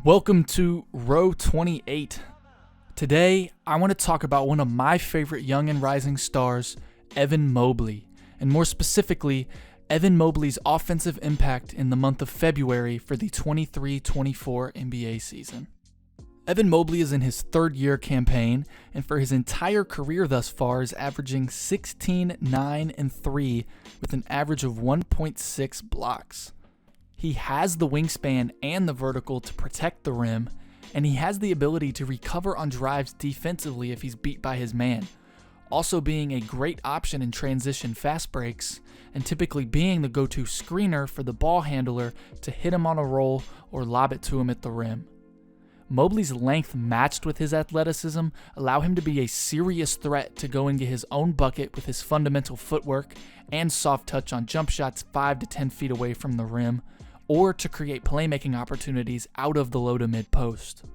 Welcome to Row 28. Today, I want to talk about one of my favorite young and rising stars, Evan Mobley, and more specifically, Evan Mobley's offensive impact in the month of February for the 23-24 NBA season. Evan Mobley is in his third-year campaign, and for his entire career thus far is averaging 16, 9, and 3 with an average of 1.6 blocks. He has the wingspan and the vertical to protect the rim, and he has the ability to recover on drives defensively if he's beat by his man, also being a great option in transition fast breaks, and typically being the go-to screener for the ball handler to hit him on a roll or lob it to him at the rim. Mobley's length matched with his athleticism allow him to be a serious threat to go and get his own bucket with his fundamental footwork and soft touch on jump shots 5 to 10 feet away from the rim, or to create playmaking opportunities out of the low to mid post.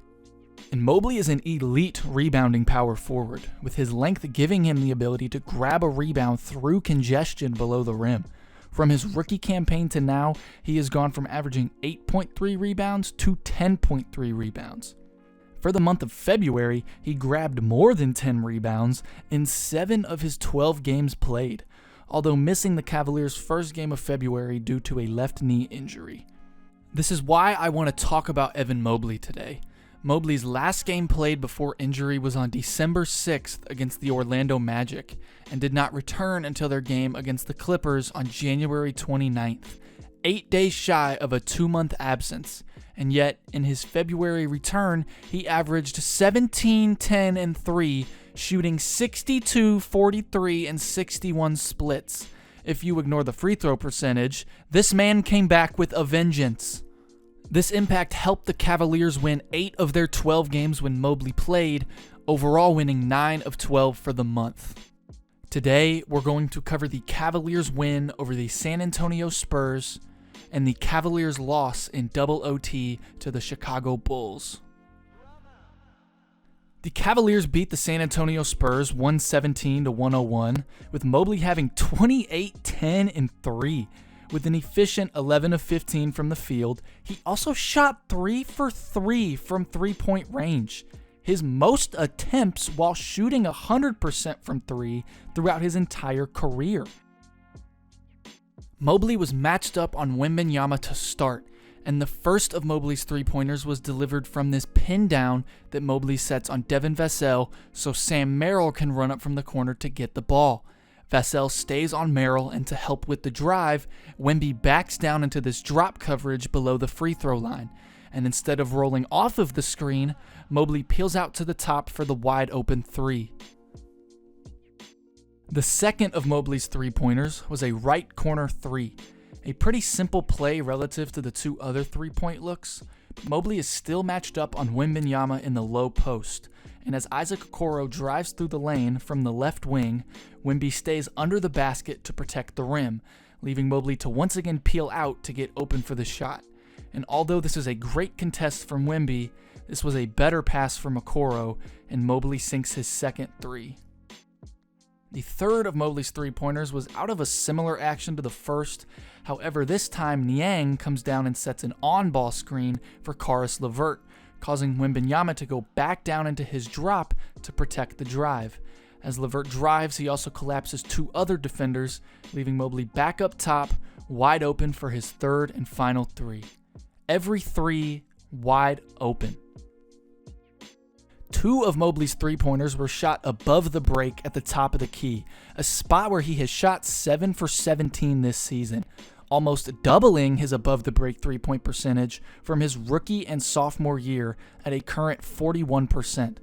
And Mobley is an elite rebounding power forward, with his length giving him the ability to grab a rebound through congestion below the rim. From his rookie campaign to now, he has gone from averaging 8.3 rebounds to 10.3 rebounds. For the month of February, he grabbed more than 10 rebounds in 7 of his 12 games played, although missing the Cavaliers' first game of February due to a left knee injury. This is why I want to talk about Evan Mobley today. Mobley's last game played before injury was on December 6th against the Orlando Magic, and did not return until their game against the Clippers on January 29th, 8 days shy of a 2-month absence. And yet, in his February return, he averaged 17, 10, and 3, shooting 62, 43, and 61 splits. If you ignore the free throw percentage, this man came back with a vengeance. This impact helped the Cavaliers win 8 of their 12 games when Mobley played, overall winning 9 of 12 for the month. Today, we're going to cover the Cavaliers' win over the San Antonio Spurs and the Cavaliers' loss in double OT to the Chicago Bulls. The Cavaliers beat the San Antonio Spurs 117-101, with Mobley having 28, 10, and 3. With an efficient 11 of 15 from the field, he also shot 3 for 3 from three-point range, his most attempts while shooting 100% from 3 throughout his entire career. Mobley was matched up on Wembanyama to start, and the first of Mobley's three-pointers was delivered from this pin down that Mobley sets on Devin Vassell so Sam Merrill can run up from the corner to get the ball. Vassell stays on Merrill, and to help with the drive, Wemby backs down into this drop coverage below the free throw line, and instead of rolling off of the screen, Mobley peels out to the top for the wide open 3. The second of Mobley's three-pointers was a right corner 3. A pretty simple play relative to the 2 other three-point looks, but Mobley is still matched up on Wembanyama in the low post, and as Isaac Okoro drives through the lane from the left wing, Wemby stays under the basket to protect the rim, leaving Mobley to once again peel out to get open for the shot. And although this is a great contest from Wemby, this was a better pass from Okoro, and Mobley sinks his second 3. The third of Mobley's three-pointers was out of a similar action to the first. However, this time Niang comes down and sets an on-ball screen for Caris LeVert, causing Wembanyama to go back down into his drop to protect the drive. As LeVert drives, he also collapses 2 other defenders, leaving Mobley back up top, wide open for his third and final 3. Every 3 wide open. 2 of Mobley's three-pointers were shot above the break at the top of the key, a spot where he has shot 7 for 17 this season, almost doubling his above-the-break three-point percentage from his rookie and sophomore year at a current 41%.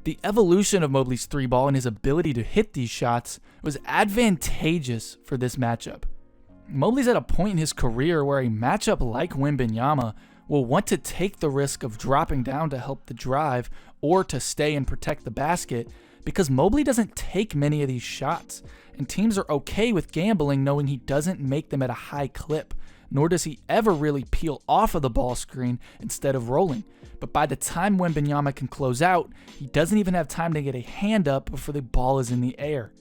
The evolution of Mobley's three-ball and his ability to hit these shots was advantageous for this matchup. Mobley's at a point in his career where a matchup like Wembanyama will want to take the risk of dropping down to help the drive or to stay and protect the basket, because Mobley doesn't take many of these shots, and teams are okay with gambling knowing he doesn't make them at a high clip, nor does he ever really peel off of the ball screen instead of rolling. But by the time Wembanyama can close out, he doesn't even have time to get a hand up before the ball is in the air.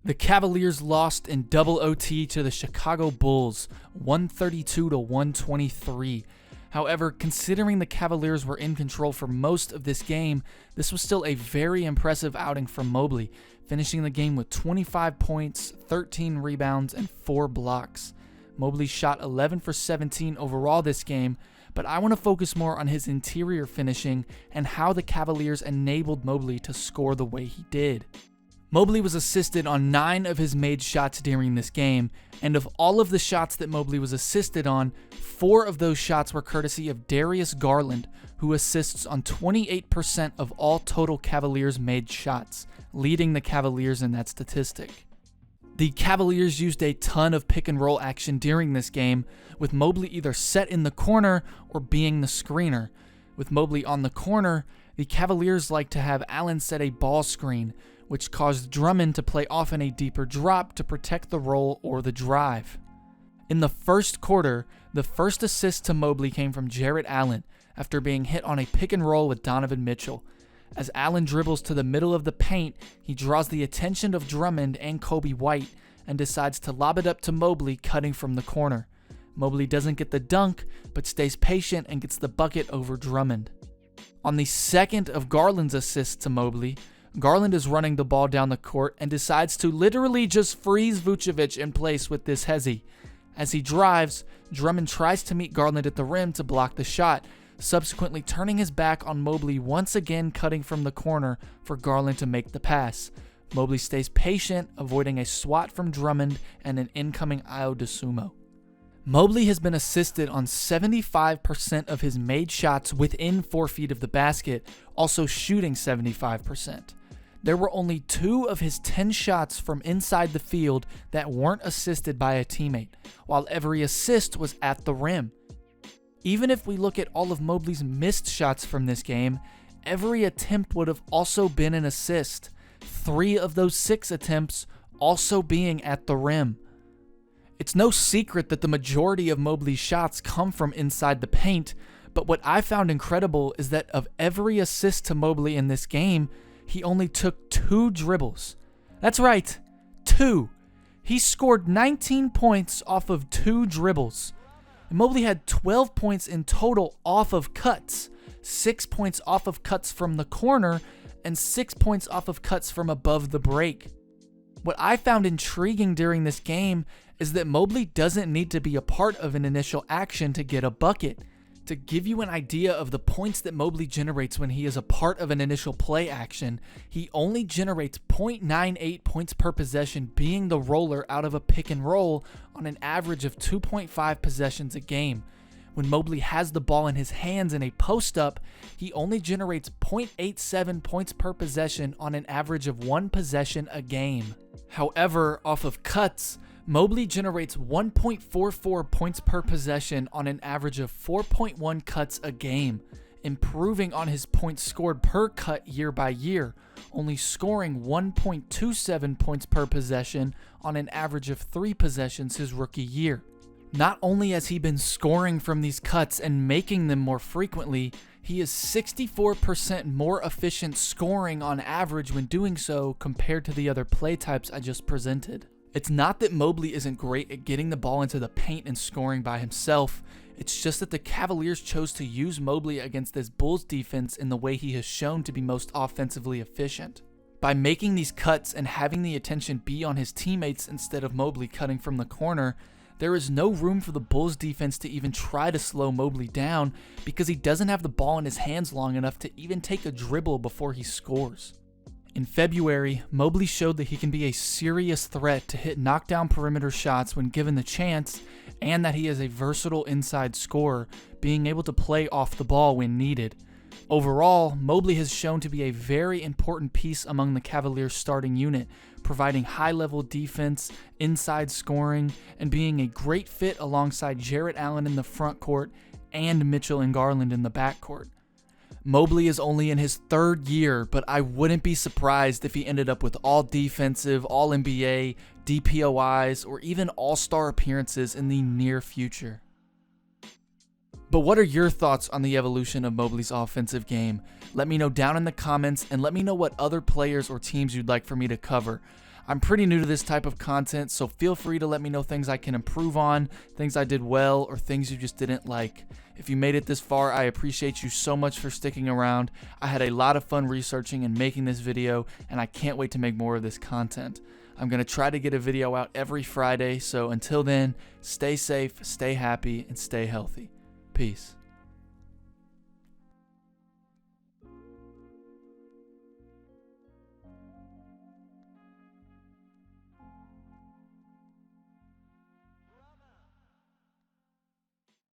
The Cavaliers lost in double OT to the Chicago Bulls, 132-123. However, considering the Cavaliers were in control for most of this game, this was still a very impressive outing from Mobley, finishing the game with 25 points, 13 rebounds, and 4 blocks. Mobley shot 11 for 17 overall this game, but I want to focus more on his interior finishing and how the Cavaliers enabled Mobley to score the way he did. Mobley was assisted on 9 of his made shots during this game, and of all of the shots that Mobley was assisted on, 4 of those shots were courtesy of Darius Garland, who assists on 28% of all total Cavaliers made shots, leading the Cavaliers in that statistic. The Cavaliers used a ton of pick and roll action during this game, with Mobley either set in the corner or being the screener. With Mobley on the corner, the Cavaliers like to have Allen set a ball screen, which caused Drummond to play off in a deeper drop to protect the roll or the drive. In the first quarter, the first assist to Mobley came from Jarrett Allen after being hit on a pick and roll with Donovan Mitchell. As Allen dribbles to the middle of the paint, he draws the attention of Drummond and Kobe White and decides to lob it up to Mobley, cutting from the corner. Mobley doesn't get the dunk, but stays patient and gets the bucket over Drummond. On the second of Garland's assists to Mobley, Garland is running the ball down the court and decides to literally just freeze Vucevic in place with this hezzy. As he drives, Drummond tries to meet Garland at the rim to block the shot, subsequently turning his back on Mobley, once again cutting from the corner for Garland to make the pass. Mobley stays patient, avoiding a swat from Drummond and an incoming Ayo Dosunmu. Mobley has been assisted on 75% of his made shots within 4 feet of the basket, also shooting 75%. There were only 2 of his 10 shots from inside the field that weren't assisted by a teammate, while every assist was at the rim. Even if we look at all of Mobley's missed shots from this game, every attempt would have also been an assist, 3 of those 6 attempts also being at the rim. It's no secret that the majority of Mobley's shots come from inside the paint, but what I found incredible is that of every assist to Mobley in this game, he only took 2 dribbles. That's right, 2. He scored 19 points off of 2 dribbles. And Mobley had 12 points in total off of cuts, 6 points off of cuts from the corner, and 6 points off of cuts from above the break. What I found intriguing during this game is that Mobley doesn't need to be a part of an initial action to get a bucket. To give you an idea of the points that Mobley generates when he is a part of an initial play action, he only generates 0.98 points per possession being the roller out of a pick and roll on an average of 2.5 possessions a game. When Mobley has the ball in his hands in a post-up, he only generates 0.87 points per possession on an average of 1 possession a game. However, off of cuts, Mobley generates 1.44 points per possession on an average of 4.1 cuts a game, improving on his points scored per cut year by year, only scoring 1.27 points per possession on an average of 3 possessions his rookie year. Not only has he been scoring from these cuts and making them more frequently, he is 64% more efficient scoring on average when doing so compared to the other play types I just presented. It's not that Mobley isn't great at getting the ball into the paint and scoring by himself, it's just that the Cavaliers chose to use Mobley against this Bulls defense in the way he has shown to be most offensively efficient. By making these cuts and having the attention be on his teammates instead of Mobley cutting from the corner, there is no room for the Bulls defense to even try to slow Mobley down because he doesn't have the ball in his hands long enough to even take a dribble before he scores. In February, Mobley showed that he can be a serious threat to hit knockdown perimeter shots when given the chance, and that he is a versatile inside scorer, being able to play off the ball when needed. Overall, Mobley has shown to be a very important piece among the Cavaliers' starting unit, providing high-level defense, inside scoring, and being a great fit alongside Jarrett Allen in the front court and Mitchell and Garland in the backcourt. Mobley is only in his 3rd year, but I wouldn't be surprised if he ended up with all defensive, all NBA, DPOIs, or even all-star appearances in the near future. But what are your thoughts on the evolution of Mobley's offensive game? Let me know down in the comments and let me know what other players or teams you'd like for me to cover. I'm pretty new to this type of content, so feel free to let me know things I can improve on, things I did well, or things you just didn't like. If you made it this far, I appreciate you so much for sticking around. I had a lot of fun researching and making this video, and I can't wait to make more of this content. I'm going to try to get a video out every Friday, so until then, stay safe, stay happy, and stay healthy. Peace.